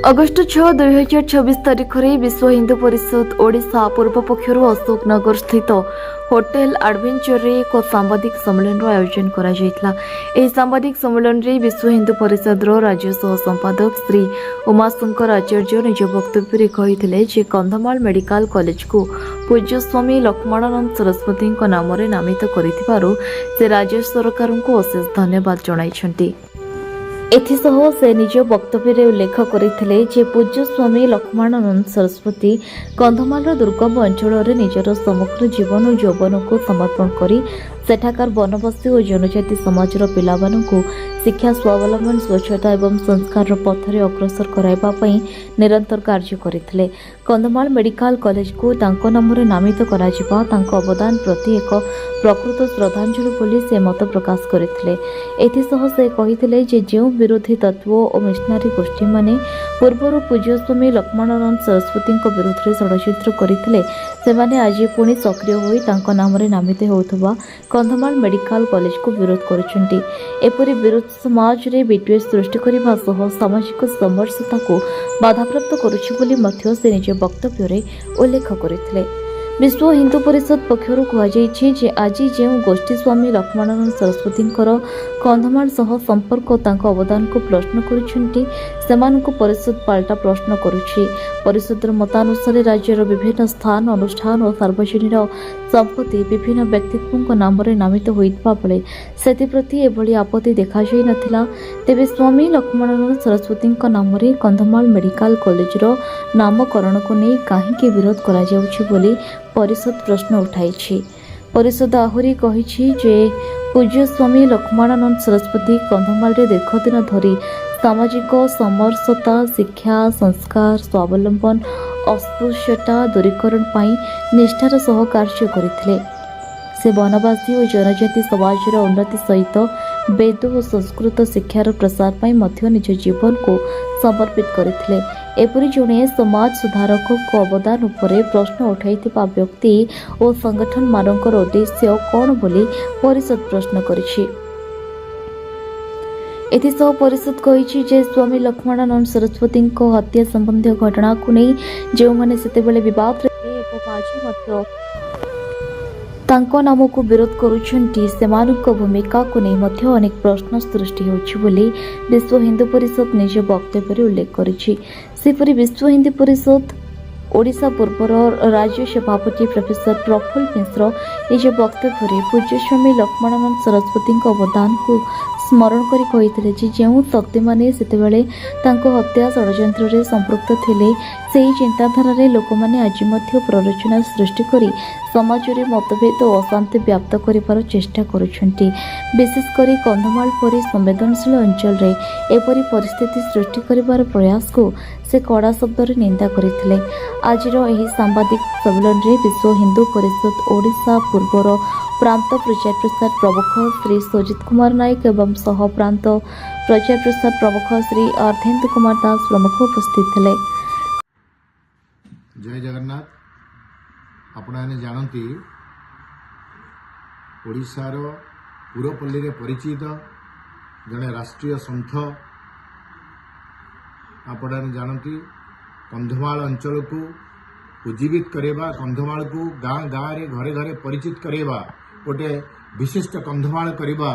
August 6, 2026 तारीख में विश्व हिंदू परिषद ओडिशा पूर्व पक्षर अशोकनगर स्थित होटेल एडवेंचर रे एक सांबादिक सम्मेलन आयोजन करा जायतला। एही सांबादिक सम्मेलन रे विश्व हिंदू परिषद राज्य सह संपादक श्री उमाशंकर आचार्य निज वक्तव्य कहिथिले जे कंधमाल मेडिकल कॉलेज को पूज्य स्वामी लक्ष्मणानंद सरस्वती नाम नामित करिथिबारु से राज्य सरकार को अशेष धन्यवाद जणाइछन्ति। एथिसह से निज वक्तव्य उल्लेख करते जे पूज्य स्वामी लक्ष्मणानंद सरस्वती कंधमाल दुर्गम अंचल निजर समग्र जीवन और यौवन को समर्पण करी सेठाकार वनवासी और जनजाति समाजर पिलामानंकु शिक्षा स्वावलंबन स्वच्छता एवं संस्कार पथरे अग्रसर कराइबा पई निरंतर कार्य करथिले। कंधमाल मेडिकल कॉलेज को तांको नामरे नामित करा जिबा तांको अवदान प्रति एक प्रकृत श्रद्धांजलि बोली से मत प्रकाश करथिले। एथिसह से कहिथिले जे जेउ विरोधी तत्व और मिशनरी गोष्ठी माने पूर्वर पूज्य स्वामी लक्ष्मणानंद सरस्वती विरोध में षड्यंत्र करथिले सेमाने आज पुणी सक्रिय होई तांको नामरे नामित होउथबा कंधमाल मेडिकल कॉलेज को विरोध करुछन्ति। एपरि विरोध समाज रे विद्वेष सृष्टि करबा सह सामाजिक समरसता को बाधाप्राप्त करुछि बोली मध्य से निज वक्तव्य रे उल्लेख करथिले। विश्व हिंदू परिषद पक्षर कहुଯାଇଛି जे आज जो गोष्ठी स्वामी लक्ष्मणानंद सरस्वती कंधमाल सह संपर्क तांको अवदान को प्रश्न करुछन्ति सेमानकु परिषद पाल्टा प्रश्न करुछि। परिषदर मतानुसार राज्यर विभिन्न स्थान अनुष्ठान और सार्वजनिक संपत्ति विभिन्न व्यक्तित्वों नाम नामित होइतबा बेले सेतिप्रति एभली आपत्ति देखा जाई नथिला। तेबे स्वामी लक्ष्मणानंद सरस्वती नाम कंधमाल मेडिकल कॉलेजर नामकरण को नहीं काहेकि विरोध करा जाउछि बोली परिषद प्रश्न उठाई। परिषद आहुरी कहिछि जे पूज्य स्वामी लक्ष्मणानंद सरस्वती कंधमाल रे दीर्घदिन धरी सामाजिक समरसता शिक्षा संस्कार स्वावलंबन अस्पृश्यता दूरीकरण पाई निष्ठार सह कार्य करथिले। से वनवासी और जनजाति समाजर उन्नति सहित वेद और संस्कृत शिक्षार प्रसार पाई मध्य निज जीवन को समर्पित करथिले। एपरि जणे समाज सुधारक को अवदान उपरे प्रश्न उठाइथिबा व्यक्ति और संगठन मानकर उद्देश्य कौन बोली परिषद प्रश्न करिछि। एथिसह परिषद कहिछि जे स्वामी लक्ष्मणानंद सरस्वती हत्या संबंधी घटना को नहीं जो माने सेतेबेले विवाद रे आज मध्य तांको नाम को विरोध करुछन्ति सेमानक भूमिका को नहीं मध्य अनेक प्रश्न सृष्टि होछि बोली विश्व हिंदू परिषद निज वक्तव्य उल्लेख करिछि। सेपरि विश्व हिंदू परिषद ओडिशा पूर्वर राज्य सभापति प्रोफेसर प्रफुल्ल मिश्र निज वक्तव्य पूज्य स्वामी लक्ष्मणानंद सरस्वती अवदान को स्मरण करी कहिथिले जे जेउ शक्ति माने सेतेबेले तांको हत्या षड्यंत्र रे संपृक्त थिले सेही चिंताधारा रे लोक माने आज मध्य प्ररोचना सृष्टि करी समाज रे मतभेद और अशांति व्याप्त करिवार चेष्टा करुछन्ति। विशेष करी कंधमाल परि संवेदनशील अंचल रे एपरि परिस्थिति सृष्टि करिवार प्रयास को से कड़ा शब्द रे निंदा करथिले। आजिर एही सांबादिक सम्मेलन रे विश्व हिंदू परिषद ओडिशा पूर्वर प्रांत प्रचार प्रसार प्रमुख श्री सजित कुमार नायक एवं सह प्रांत प्रचार प्रसार प्रमुख श्री अर्धेन्दु कुमार दास प्रमुख उपस्थित थे। जय जगन्नाथ। आपने जानती ओडिशार पुरपल्ली रे परिचित जड़े राष्ट्रीय संत आपने जानती कंधमाल अंचल को उज्जीवित करेबा कंधमाल को गाँ गाँ रे घरे घरे परिचित करेबा गोटे विशिष्ट कंधमाल करवा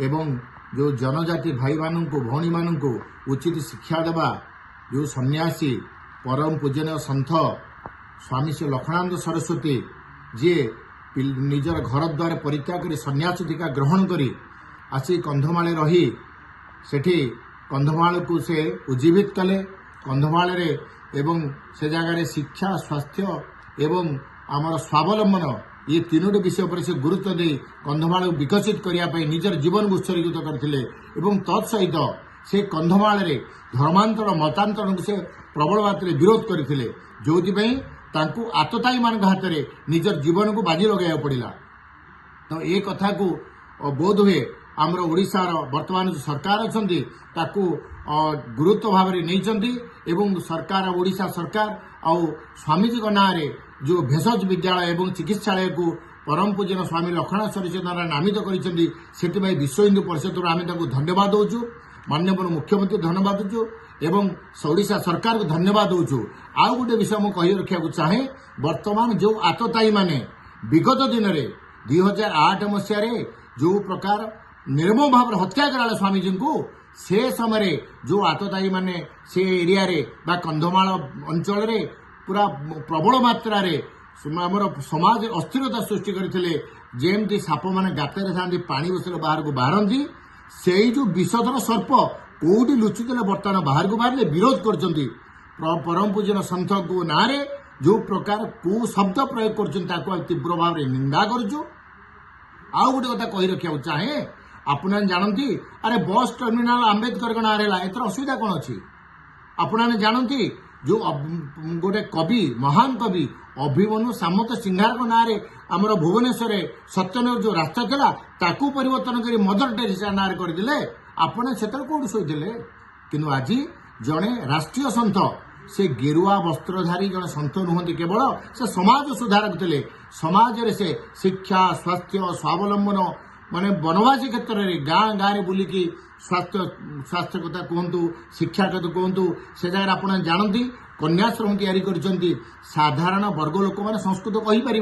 एवं जो जनजाति भाई मानू भौणी मानू उचित शिक्षा देवा जो सन्यासी परम पूजनीय सन्थ स्वामी श्री लक्ष्मणानंद सरस्वती जी निजर घर द्वार परित्याग कर सन्यास दीक्षा ग्रहण करी आसी कंधमाल रही सेठी कंधमाल को से उज्जीवित कले कंधमाल रे एवं से जगह शिक्षा स्वास्थ्य एवं आमर स्वावलंबन ये तीनोटी विषय पर से गुरुत्व दे कंधमाल विकसित करने निजर जीवन को उत्सर्गित करते तत्सहित से कंधमाल रे धर्मांतर मतांतर से प्रबल मात्रा विरोध करते जो आततायी मान हाथ में निजर जीवन को बाजी लगे पड़ा। तो ये कथा को बोध हुए आमर ओडिशार वर्तमान जो सरकार अच्छी ताकू गुरुत्व भाव में नहीं सरकार ओडिशा सरकार आउ स्वामीजी ना जो भेषज विद्यालय एवं चिकित्सालय को परम पूजन स्वामी लक्ष्मण सरस्वती नामित कर विश्व हिंदू परिषद आम धन्यवाद दौचु माननीय मुख्यमंत्री धन्यवाद दौचु एवं ओडिशा सरकार को धन्यवाद दूचु। आउ गोटे विषय मुझे कही रखा चाहे वर्तमान जो आततायी माने विगत दिन में 2008 मसीह जो प्रकार निर्मम भाव हत्या करा स्वामीजी को से समय जो आततायी माने से एरिया रे बा कंधमाल अंचल रे पूरा प्रबल मात्रा रे आमर समाज अस्थिरता सृष्टि करते जेमती साप मैंने गाତରେ था पानी बसले बाहर को बाहरती से जो विषधर सर्प कौटी लुचुले बर्तमान बाहर को बाहर विरोध कर परम पूजन सन्थ को ना जो प्रकार कु शब्द प्रयोग कर तीव्र भाव में निंदा करुचु। आउ गोटे कथा कही रखा चाहे आपण जानती अरे बस टर्मिनाल आंबेडकर ना एथर असुविधा कौन अच्छी आपण जानती जो गोटे कवि महान कवि अभिमन्यु सामंत सिंहार ना आमर भुवनेश्वर सत्यनगर जो रास्ता था ताकू परिवर्तन कर मदर टेरेसा ना करदे आपण से कौट शोले कि आज जड़े राष्ट्रीय सन्थ से गेरुआ वस्त्रधारी जड़े सन्थ नुहति केवल से समाज सुधारक थे समाज रे से शिक्षा स्वास्थ्य स्वावलंबन माने बनवासी क्षेत्र में गाँ गाँव में बुलिकी स्वास्थ्य कथा कहतु शिक्षा कथा कहतु से जगह आप जानती कन्याश्रम तैयारी करछंती साधारण वर्ग लोक मैंने संस्कृत कहीपर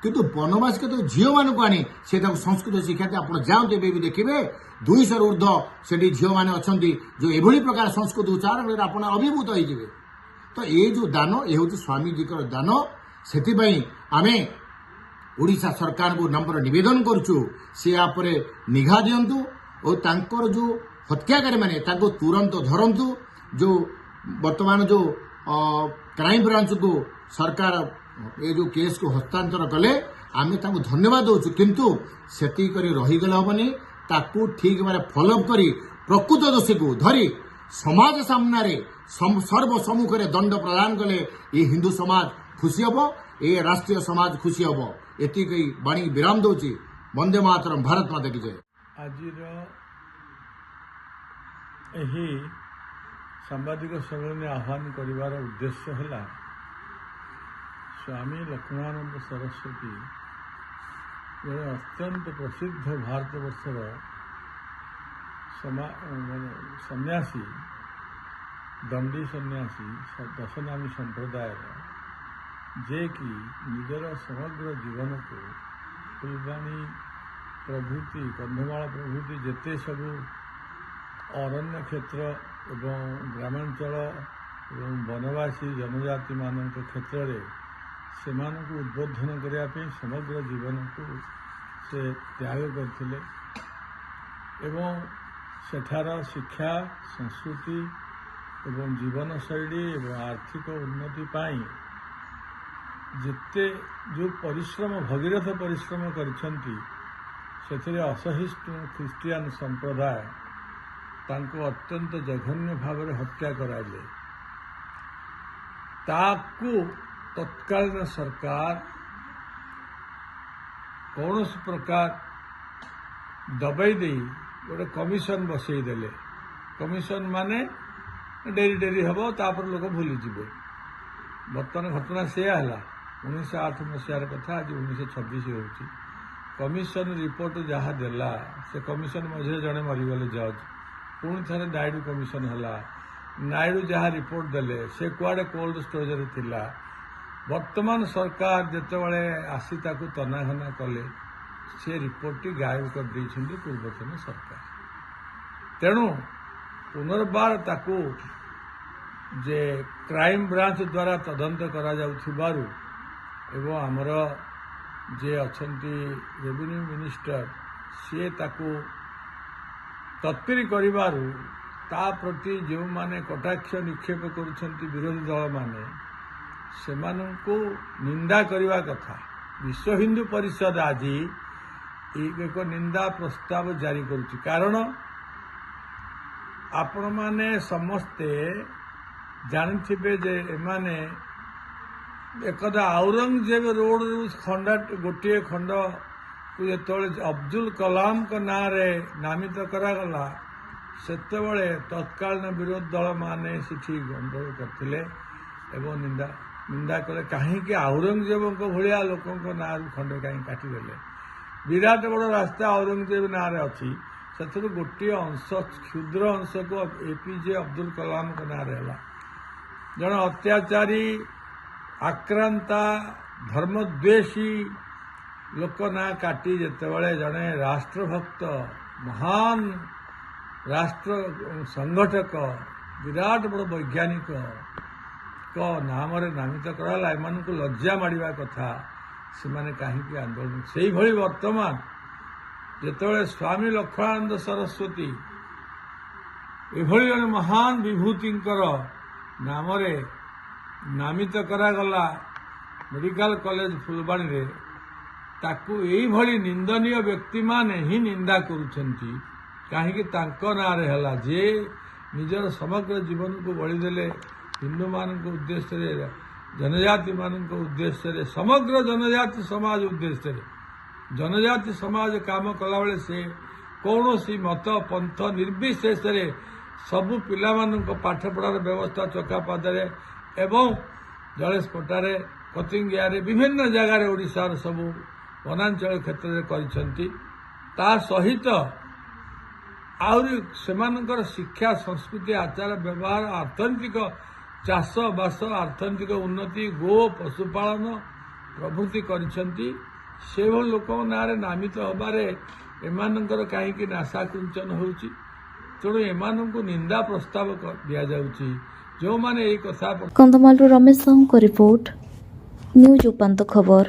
किंतु बनवासी के झील मानक आनी से संस्कृत शिक्षा आप जाते भी देखिए 200 ऊर्ध्व से झील मैंने अच्छा जो एभली प्रकार संस्कृत उच्चारण आप अभिभूत होइजिबे। तो ये जो दान ये हूँ स्वामीजी दान से आम ओडिशा सरकार को नम्र निवेदन करुचु सी आपरे निघा दिंतु और तांकर जो हत्याकारी माने तांको तुरंत धरंतु जो वर्तमान जो क्राइम ब्रांच को सरकार ये जो केस को हस्तांतर कले आम धन्यवाद दौचु किंतु सेती करी रहीगले हेनी ताकू ठीक माने फॉलोअप करी प्रकृत दोषी को धरी समाज सामने सर्व सम्मुख में दंड प्रदान कले ये हिंदू समाज खुशी हम ये राष्ट्रीय समाज खुशी हम एतिक बाणी विराम दौची। वंदे मातरम भारत माता की जय। आज सांबादिक सम्मेलन आह्वान करिवार उद्देश्य है स्वामी लक्ष्मणानंद सरस्वती जड़े अत्यंत प्रसिद्ध भारतवर्षर सन्यासी दंडी सन्यासी दशनामी संप्रदाय जे कि निजर समग्र जीवन को फुलबाणी प्रभृति कंधमाल प्रभृति जेते सबू अरण्य क्षेत्र एवं ग्रामांचल एवं वनवासी जनजाति मान क्षेत्र में से उद्बोधन करने समग्र जीवन को से त्याग करथिले एवं सेठार शिक्षा संस्कृति एवं जीवन शैली एवं आर्थिक उन्नति पाई जिते जो परिश्रम भगीरथ परिश्रम करिसेंती सेथिरे असहिष्णु ख्रिस्टियान संप्रदाय तांको अत्यंत जघन्य भाव में हत्या कराइले ताकू तत्कालीन सरकार कौन प्रकार दबाई दे गोटे कमिशन बसई देले कमिशन माने डेरी डेरी हम तापर लोक भूली जिवे बर्तमान घटना से है 1908 मसीहार कथा आज 1926 होची कमिशन रिपोर्ट जहाँ देला से कमिशन मझे जड़े मरीगले जज पुणी थे नायडू कमिशन है नायडू जहाँ रिपोर्ट देले से कुआडे कोल्ड स्टोरेज थिला वर्तमान सरकार जितेबाला आसी ताकू तनाघना कले से रिपोर्ट टी गायब कर देइछन्ती पूर्वतन सरकार तेणु पुनर्बार ताकू जे क्राइम ब्रांच द्वारा तदंत करा जाउथिबारु एवं आमर जे अछंती रेवेन्यू मिनिस्टर सी ताकू तत्परी करिबारु ता प्रति जो माने कटाक्ष निक्षेप करुछंती विरोधी दल माने सेमानंकु निंदा करिवा कथा विश्व हिंदू परिषद आज एक निंदा प्रस्ताव जारी करुछि कारण आपण माने समस्ते जानथिबे जे एमाने एकदा औरंगजेब रोड खंडा गोटे खंड को जो अब्दुल कलाम का ना रे नामित करागला सेतेबळे तत्कालीन विरोध दल माने सिठी गंडगोल करथिले एवं निंदा कले कहीं औरंगजेब भाया लोकों ना खंडे कहीं काटिदेले विराट बड़ रास्ता औरंगजेब ना रे अच्छी ସେଥିରୁ ଗୋଟିଏ ଅଂଶ କ୍ଷୁଦ୍ର ଅଂଶକୁ APJ ଅବଦୁଲ କଲାମଙ୍କ ନାଁରେ ହେଲା। ଜଣେ ଅତ୍ୟାଚାରୀ ଆକ୍ରାନ୍ତା ଧର୍ମଦ୍ୱେଷୀ ଲୋକ ନାଁ କାଟି ଯେତେବେଳେ ଜଣେ ରାଷ୍ଟ୍ରଭକ୍ତ ମହାନ ରାଷ୍ଟ୍ର ସଂଗଠକ ବିରାଟ ବଡ଼ ବୈଜ୍ଞାନିକ ନାମରେ ନାମିତ କରାଗଲା, ଏମାନଙ୍କୁ ଲଜ୍ଜା ମାଡ଼ିବା କଥା। ସେମାନେ କାହିଁକି ଆନ୍ଦୋଳନ? ସେଇଭଳି ବର୍ତ୍ତମାନ ଯେତେବେଳେ ସ୍ୱାମୀ ଲକ୍ଷ୍ମଣାନନ୍ଦ ସରସ୍ୱତୀ ଏଭଳି ଜଣେ ମହାନ ବିଭୂତିଙ୍କର ନାମରେ ନାମିତ କରାଗଲା ମେଡିକାଲ କଲେଜ ଫୁଲବାଣୀରେ, ତାକୁ ଏଇଭଳି ନିନ୍ଦନୀୟ ବ୍ୟକ୍ତିମାନେ ହିଁ ନିନ୍ଦା କରୁଛନ୍ତି। କାହିଁକି? ତାଙ୍କ ନାଁରେ ହେଲା, ଯେ ନିଜର ସମଗ୍ର ଜୀବନକୁ ବଳିଦେଲେ ହିନ୍ଦୁମାନଙ୍କ ଉଦ୍ଦେଶ୍ୟରେ, ଜନଜାତିମାନଙ୍କ ଉଦ୍ଦେଶ୍ୟରେ, ସମଗ୍ର ଜନଜାତି ସମାଜ ଉଦ୍ଦେଶ୍ୟରେ। ଜନଜାତି ସମାଜ କାମ କଲାବେଳେ ସେ କୌଣସି ମତ ପନ୍ଥ ନିର୍ବିଶେଷରେ ସବୁ ପିଲାମାନଙ୍କ ପାଠପଢ଼ାର ବ୍ୟବସ୍ଥା ଚକାପାଦରେ ଏବଂ ଜଳେଶପଟାରେ, କତିଙ୍ଗିଆରେ, ବିଭିନ୍ନ ଜାଗାରେ ଓଡ଼ିଶାର ସବୁ ବନାଞ୍ଚଳ କ୍ଷେତ୍ରରେ କରିଛନ୍ତି। ତା ସହିତ ଆହୁରି ସେମାନଙ୍କର ଶିକ୍ଷା, ସଂସ୍କୃତି, ଆଚାର ବ୍ୟବହାର, ଅର୍ଥନୈତିକ ଚାଷବାସ, ଅର୍ଥନୈତିକ ଉନ୍ନତି, ଗୋ ପଶୁପାଳନ ପ୍ରଭୃତି କରିଛନ୍ତି। ସେଭଳି ଲୋକଙ୍କ ନାଁରେ ନାମିତ ହେବାରେ ଏମାନଙ୍କର କାହିଁକି ନାଶାକୁଞ୍ଚନ ହେଉଛି? ତେଣୁ ଏମାନଙ୍କୁ ନିନ୍ଦା ପ୍ରସ୍ତାବ ଦିଆଯାଉଛି। ଯେଉଁମାନେ ଏହି କଥା କନ୍ଧମାଳରୁ ରମେଶ ସାହୁଙ୍କ ରିପୋର୍ଟ, ନ୍ୟୁଜ୍ ଉପାନ୍ତ ଖବର।